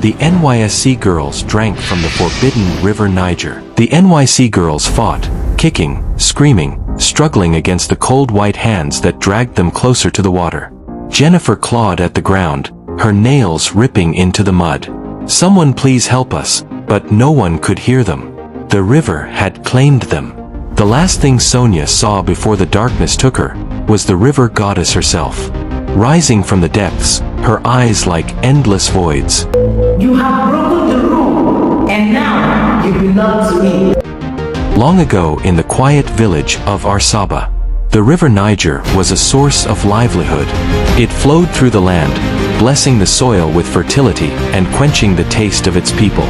the NYSC girls drank from the forbidden River Niger. The NYSC girls fought, kicking, screaming, struggling against the cold white hands that dragged them closer to the water. Jennifer clawed at the ground, her nails ripping into the mud. "Someone please help us," but no one could hear them. The river had claimed them. The last thing Sonia saw before the darkness took her was the river goddess herself. Rising from the depths, her eyes like endless voids. "You have broken the rule, and now you belong to me." Long ago in the quiet village of Arsaba, the River Niger was a source of livelihood. It flowed through the land, blessing the soil with fertility and quenching the taste of its people.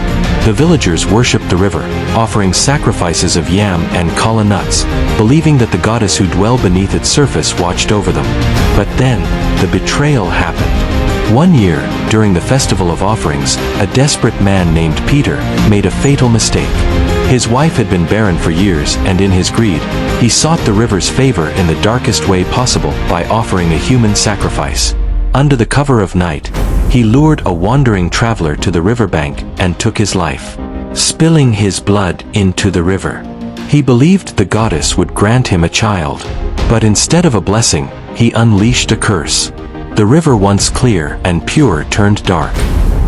The villagers worshipped the river, offering sacrifices of yam and kala nuts, believing that the goddess who dwelled beneath its surface watched over them. But then, the betrayal happened. One year, during the Festival of Offerings, a desperate man named Peter made a fatal mistake. His wife had been barren for years, and in his greed, he sought the river's favor in the darkest way possible by offering a human sacrifice. Under the cover of night, he lured a wandering traveler to the riverbank and took his life, spilling his blood into the river. He believed the goddess would grant him a child, but instead of a blessing, he unleashed a curse. The river, once clear and pure, turned dark.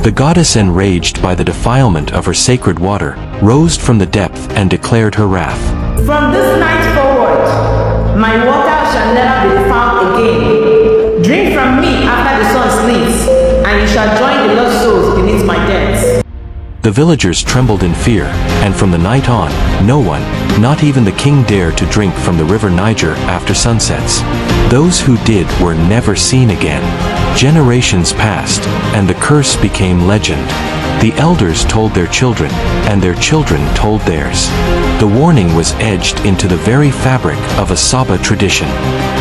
The goddess, enraged by the defilement of her sacred water, rose from the depth and declared her wrath. "From this night forward, my water shall never be defiled again. Drink from me after the sun sleeps, and you shall join the lost souls beneath my depths." The villagers trembled in fear, and from the night on, no one, not even the king, dared to drink from the River Niger after sunsets. Those who did were never seen again. Generations passed, and the curse became legend. The elders told their children, and their children told theirs. The warning was etched into the very fabric of a Saba tradition.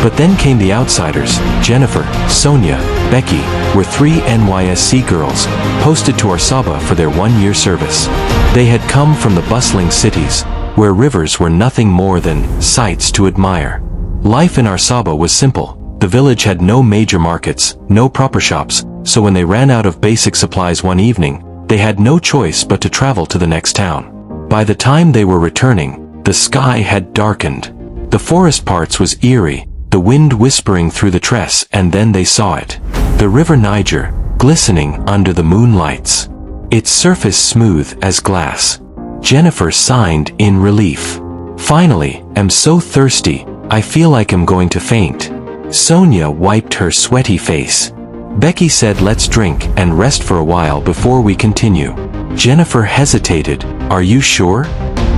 But then came the outsiders. Jennifer, Sonia, Becky were three NYSC girls, posted to Arsaba for their one-year service. They had come from the bustling cities, where rivers were nothing more than sights to admire. Life in Arsaba was simple. The village had no major markets, no proper shops, so when they ran out of basic supplies one evening, they had no choice but to travel to the next town. By the time they were returning, the sky had darkened. The forest parts was eerie, the wind whispering through the tress, and then they saw it. The River Niger, glistening under the moonlights. Its surface smooth as glass. Jennifer sighed in relief. "Finally, I'm so thirsty, I feel like I'm going to faint." Sonia wiped her sweaty face. Becky said, "Let's drink and rest for a while before we continue." Jennifer hesitated. "Are you sure?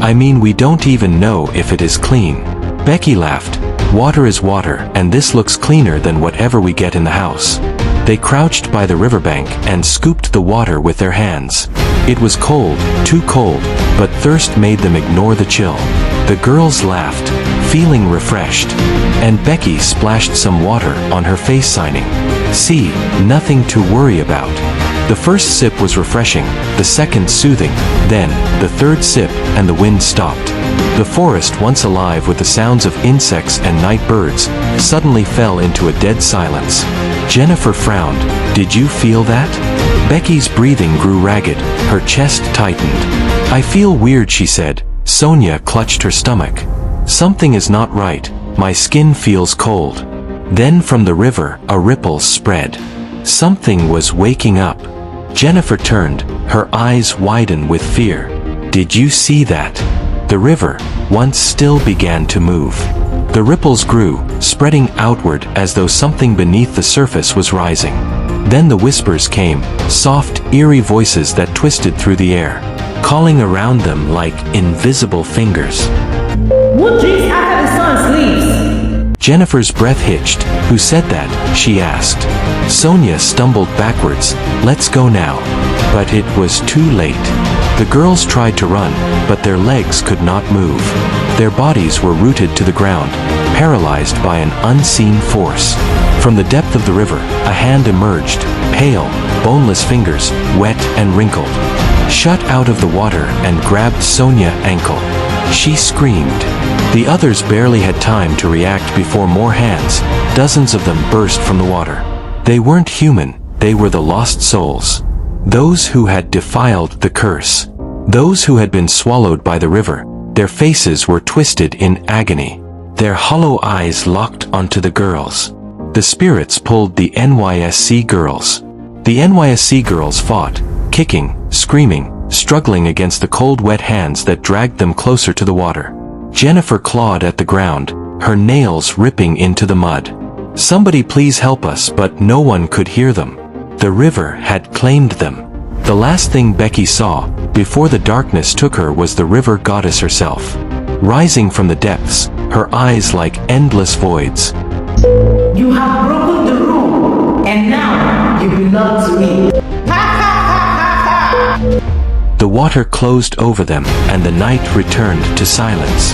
I mean, we don't even know if it is clean." Becky laughed. "Water is water, and this looks cleaner than whatever we get in the house." They crouched by the riverbank and scooped the water with their hands. It was cold, too cold, but thirst made them ignore the chill. The girls laughed, feeling refreshed, and Becky splashed some water on her face, signing, "See, nothing to worry about." The first sip was refreshing, the second soothing, then the third sip and the wind stopped. The forest, once alive with the sounds of insects and night birds, suddenly fell into a dead silence. Jennifer frowned. "Did you feel that?" Becky's breathing grew ragged, her chest tightened. "I feel weird," she said. Sonia clutched her stomach. "Something is not right, my skin feels cold." Then from the river, a ripple spread. Something was waking up. Jennifer turned, her eyes widen with fear. "Did you see that?" The river, once still, began to move. The ripples grew, spreading outward as though something beneath the surface was rising. Then the whispers came, soft, eerie voices that twisted through the air, calling around them like invisible fingers. "Who drinks after the sun sleeps?" Jennifer's breath hitched. "Who said that?" she asked. Sonia stumbled backwards. "Let's go now." But it was too late. The girls tried to run, but their legs could not move. Their bodies were rooted to the ground, paralyzed by an unseen force. From the depth of the river, a hand emerged, pale, boneless fingers, wet and wrinkled. Shot out of the water and grabbed Sonia's ankle. She screamed. The others barely had time to react before more hands, dozens of them, burst from the water. They weren't human, they were the lost souls. Those who had defiled the curse. Those who had been swallowed by the river. Their faces were twisted in agony. Their hollow eyes locked onto the girls. The spirits pulled the NYSC girls. The NYSC girls fought, kicking, screaming, struggling against the cold wet hands that dragged them closer to the water. Jennifer clawed at the ground, her nails ripping into the mud. Somebody please help us, but no one could hear them. The river had claimed them. The last thing Becky saw, before the darkness took her, was the river goddess herself. Rising from the depths, her eyes like endless voids. You have broken the rule, and now you belong to me. The water closed over them, and the night returned to silence.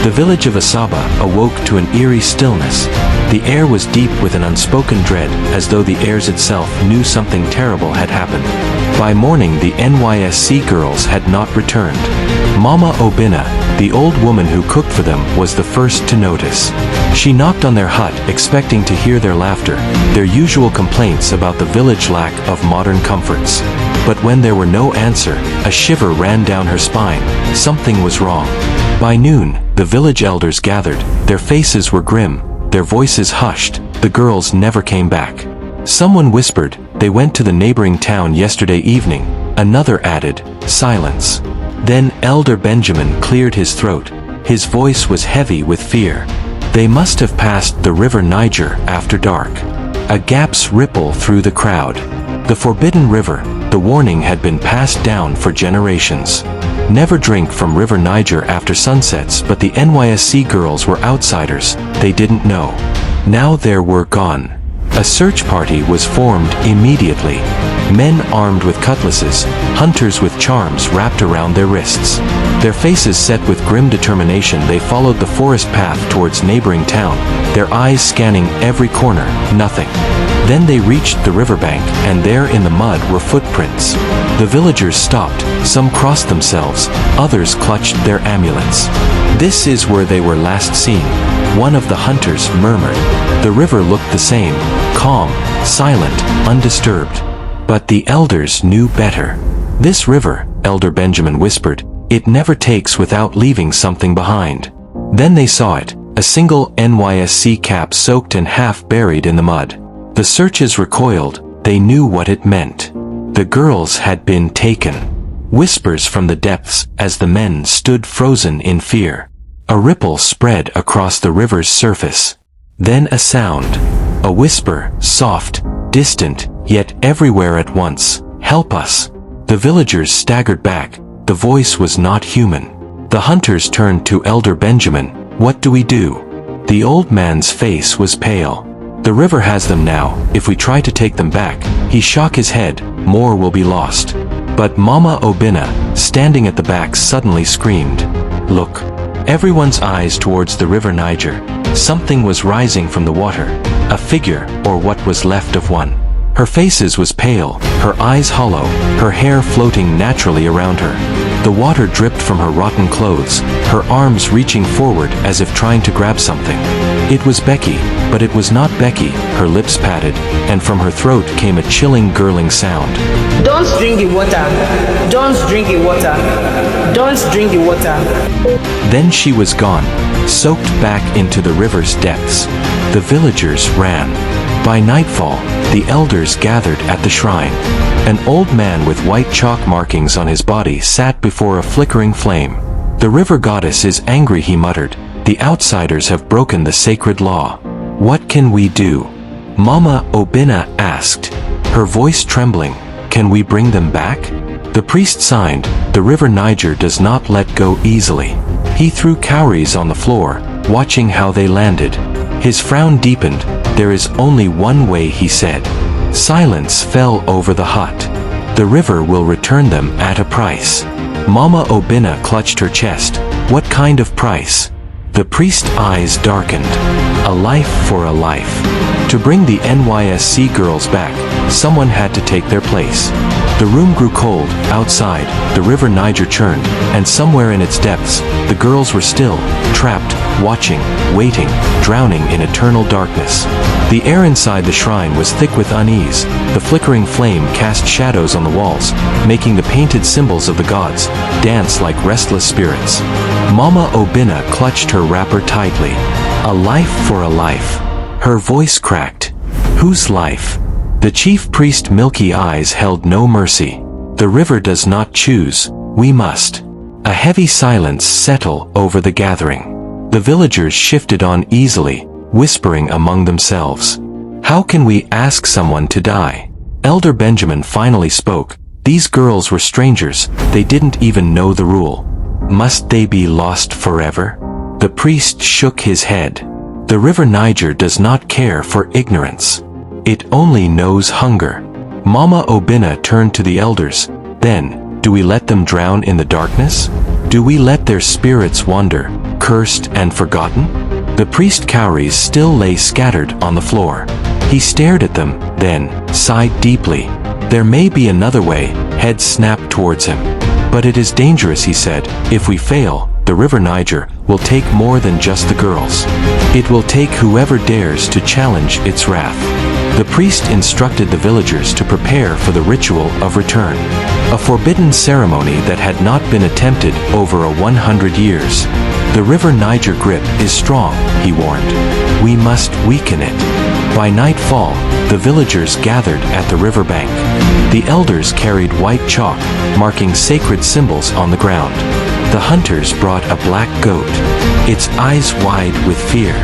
The village of Asaba awoke to an eerie stillness. The air was deep with an unspoken dread, as though the airs itself knew something terrible had happened. By morning, the NYSC girls had not returned. Mama Obinna, the old woman who cooked for them, was the first to notice. She knocked on their hut, expecting to hear their laughter, their usual complaints about the village lack of modern comforts. But when there were no answer, a shiver ran down her spine. Something was wrong. By noon, the village elders gathered. Their faces were grim, their voices hushed. The girls never came back. Someone whispered, "They went to the neighboring town yesterday evening." Another added, "Silence." Then Elder Benjamin cleared his throat. His voice was heavy with fear. "They must have passed the River Niger after dark." A gasp rippled through the crowd. The forbidden river, the warning had been passed down for generations. Never drink from River Niger after sunsets, but the NYSC girls were outsiders. They didn't know. Now they were gone. A search party was formed immediately. Men armed with cutlasses, hunters with charms wrapped around their wrists. Their faces set with grim determination, they followed the forest path towards neighboring town, their eyes scanning every corner. Nothing. Then they reached the riverbank, and there in the mud were footprints. The villagers stopped, some crossed themselves, others clutched their amulets. "This is where they were last seen," one of the hunters murmured. The river looked the same, calm, silent, undisturbed. But the elders knew better. "This river," Elder Benjamin whispered, "it never takes without leaving something behind." Then they saw it, a single NYSC cap soaked and half buried in the mud. The searchers recoiled. They knew what it meant. The girls had been taken. Whispers from the depths as the men stood frozen in fear. A ripple spread across the river's surface. Then a sound. A whisper, soft, distant, yet everywhere at once. "Help us." The villagers staggered back. The voice was not human. The hunters turned to Elder Benjamin. "What do we do?" The old man's face was pale. "The river has them now. If we try to take them back," he shook his head, "more will be lost." But Mama Obinna, standing at the back, suddenly screamed, "Look!" Everyone's eyes towards the River Niger. Something was rising from the water. A figure, or what was left of one. Her face was pale, her eyes hollow, her hair floating naturally around her. The water dripped from her rotten clothes, her arms reaching forward as if trying to grab something. It was Becky, but it was not Becky. Her lips parted, and from her throat came a chilling, gurgling sound. Don't drink the water. Don't drink the water. Don't drink the water. Then she was gone, soaked back into the river's depths. The villagers ran. By nightfall, the elders gathered at the shrine. An old man with white chalk markings on his body sat before a flickering flame. "The river goddess is angry," he muttered. "The outsiders have broken the sacred law. What can we do?" Mama Obinna asked, her voice trembling. "Can we bring them back?" The priest signed. The River Niger does not let go easily. He threw cowries on the floor, watching how they landed. His frown deepened. "There is only one way," he said. Silence fell over the hut. "The river will return them at a price." Mama Obinna clutched her chest. "What kind of price?" The priest's eyes darkened. "A life for a life. To bring the NYSC girls back, someone had to take their place." The room grew cold. Outside, the River Niger churned, and somewhere in its depths, the girls were still, trapped, watching, waiting, drowning in eternal darkness. The air inside the shrine was thick with unease. The flickering flame cast shadows on the walls, making the painted symbols of the gods dance like restless spirits. Mama Obinna clutched her wrapper tightly. A life for a life. Her voice cracked. Whose life? The chief priest's milky eyes held no mercy. The river does not choose, we must. A heavy silence settled over the gathering. The villagers shifted uneasily, whispering among themselves. How can we ask someone to die? Elder Benjamin finally spoke. These girls were strangers, they didn't even know the rule. Must they be lost forever? The priest shook his head. The River Niger does not care for ignorance. It only knows hunger. Mama Obinna turned to the elders. Then, do we let them drown in the darkness? Do we let their spirits wander, cursed and forgotten? The priest cowries still lay scattered on the floor. He stared at them, then sighed deeply. There may be another way, head snapped towards him. But it is dangerous, he said. If we fail, the River Niger will take more than just the girls. It will take whoever dares to challenge its wrath. The priest instructed the villagers to prepare for the ritual of return. A forbidden ceremony that had not been attempted over 100 years. The River Niger grip is strong, he warned. We must weaken it. By nightfall, the villagers gathered at the riverbank. The elders carried white chalk, marking sacred symbols on the ground. The hunters brought a black goat, its eyes wide with fear.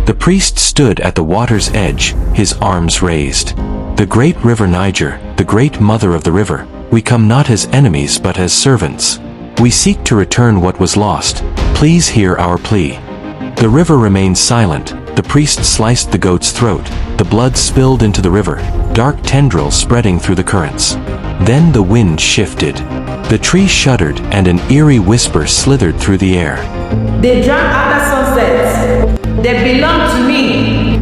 The priest stood at the water's edge, his arms raised. The great River Niger, the great mother of the river, we come not as enemies but as servants. We seek to return what was lost. Please hear our plea. The river remained silent. The priest sliced the goat's throat. The blood spilled into the river, dark tendrils spreading through the currents. Then the wind shifted. The tree shuddered and an eerie whisper slithered through the air. They drank after sunset. They belong to me.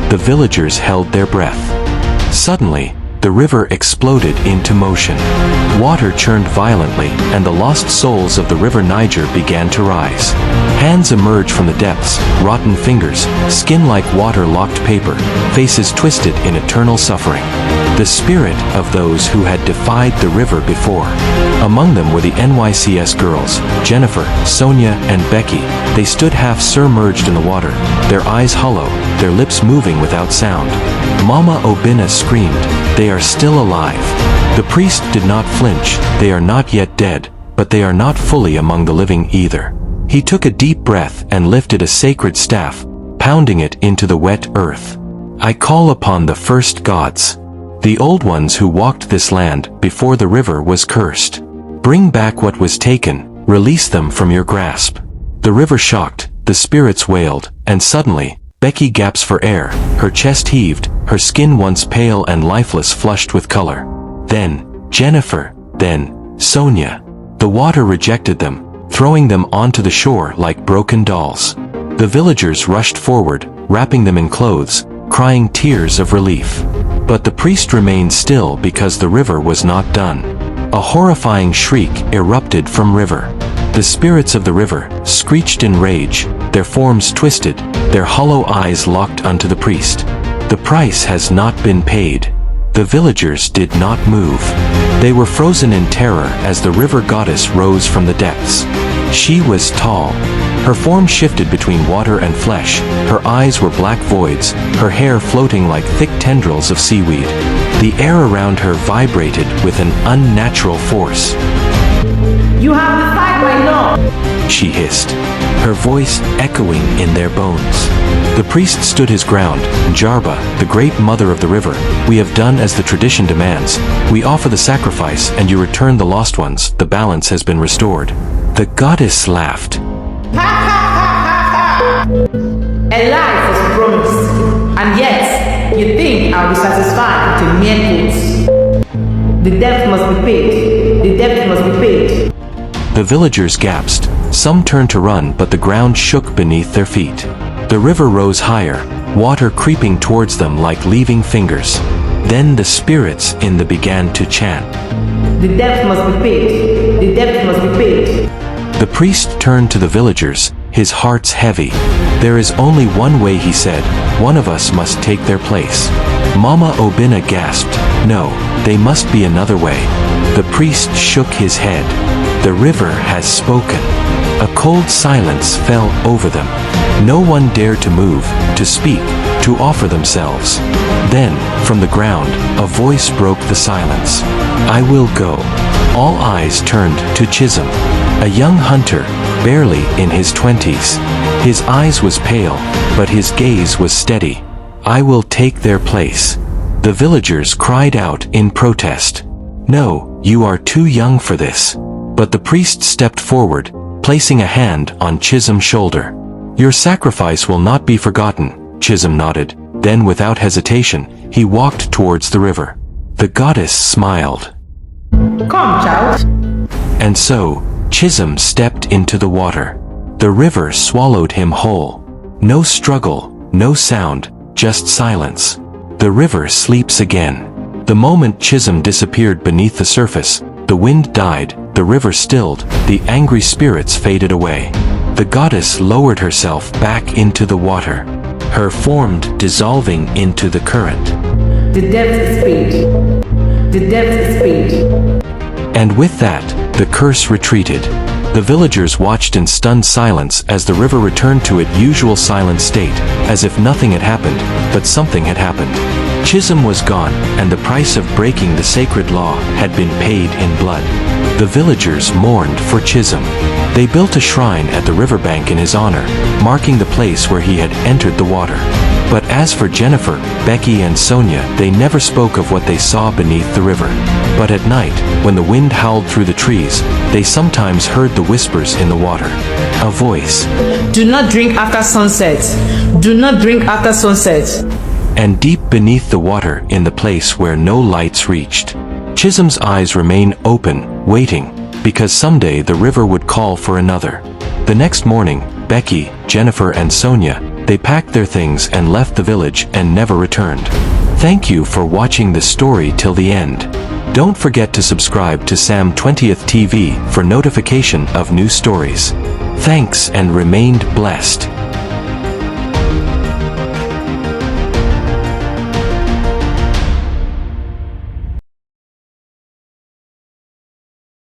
The villagers held their breath. Suddenly, the river exploded into motion. Water churned violently, and the lost souls of the River Niger began to rise. Hands emerged from the depths, rotten fingers, skin like water-locked paper, faces twisted in eternal suffering. The spirit of those who had defied the river before. Among them were the NYSC girls, Jennifer, Sonia, and Becky. They stood half submerged in the water, their eyes hollow, their lips moving without sound. Mama Obinna screamed, "They are still alive." The priest did not flinch. They are not yet dead, but they are not fully among the living either. He took a deep breath and lifted a sacred staff, pounding it into the wet earth. I call upon the first gods, the old ones who walked this land before the river was cursed. Bring back what was taken, release them from your grasp. The river shocked, the spirits wailed, and suddenly, Becky gasped for air, her chest heaved, her skin once pale and lifeless flushed with color. Then, Jennifer, then, Sonia. The water rejected them, throwing them onto the shore like broken dolls. The villagers rushed forward, wrapping them in clothes, crying tears of relief. But the priest remained still because the river was not done. A horrifying shriek erupted from river. The spirits of the river screeched in rage, their forms twisted, their hollow eyes locked onto the priest. The price has not been paid. The villagers did not move. They were frozen in terror as the river goddess rose from the depths. She was tall. Her form shifted between water and flesh. Her eyes were black voids, her hair floating like thick tendrils of seaweed. The air around her vibrated with an unnatural force. You have defied my law, she hissed, her voice echoing in their bones. The priest stood his ground. Jarba, the great mother of the river, we have done as the tradition demands. We offer the sacrifice and you return the lost ones. The balance has been restored. The goddess laughed. Ha ha ha ha ha! A life was promised, and yet you think I'll be satisfied with a mere quote. The debt must be paid. The debt must be paid. The villagers gasped. Some turned to run, but the ground shook beneath their feet. The river rose higher, water creeping towards them like leaving fingers. Then the spirits in the began to chant. The debt must be paid. The debt must be paid. The priest turned to the villagers, his heart's heavy. There is only one way, he said. One of us must take their place. Mama Obinna gasped. No, there must be another way. The priest shook his head. The river has spoken. A cold silence fell over them. No one dared to move, to speak, to offer themselves. Then, from the ground, a voice broke the silence. I will go. All eyes turned to Chisholm, a young hunter, barely in his 20s. His eyes was pale, but his gaze was steady. I will take their place. The villagers cried out in protest. No, you are too young for this. But the priest stepped forward, placing a hand on Chisholm's shoulder. Your sacrifice will not be forgotten, Chisholm nodded. Then without hesitation, he walked towards the river. The goddess smiled. Come, child. And so, Chisholm stepped into the water. The river swallowed him whole. No struggle, no sound, just silence. The river sleeps again. The moment Chisholm disappeared beneath the surface, the wind died, the river stilled, the angry spirits faded away. The goddess lowered herself back into the water, her form dissolving into the current. The depth is paid. The depth is paid. And with that, the curse retreated. The villagers watched in stunned silence as the river returned to its usual silent state, as if nothing had happened, but something had happened. Chisholm was gone, and the price of breaking the sacred law had been paid in blood. The villagers mourned for Chisholm. They built a shrine at the riverbank in his honor, marking the place where he had entered the water. But as for Jennifer, Becky and Sonia, they never spoke of what they saw beneath the river. But at night, when the wind howled through the trees, they sometimes heard the whispers in the water. A voice. Do not drink after sunset. Do not drink after sunset. And deep beneath the water, in the place where no lights reached, Chisholm's eyes remained open, waiting, because someday the river would call for another. The next morning, Becky, Jennifer and Sonia, they packed their things and left the village and never returned. Thank you for watching the story till the end. Don't forget to subscribe to Sam 20th TV for notification of new stories. Thanks and remained blessed.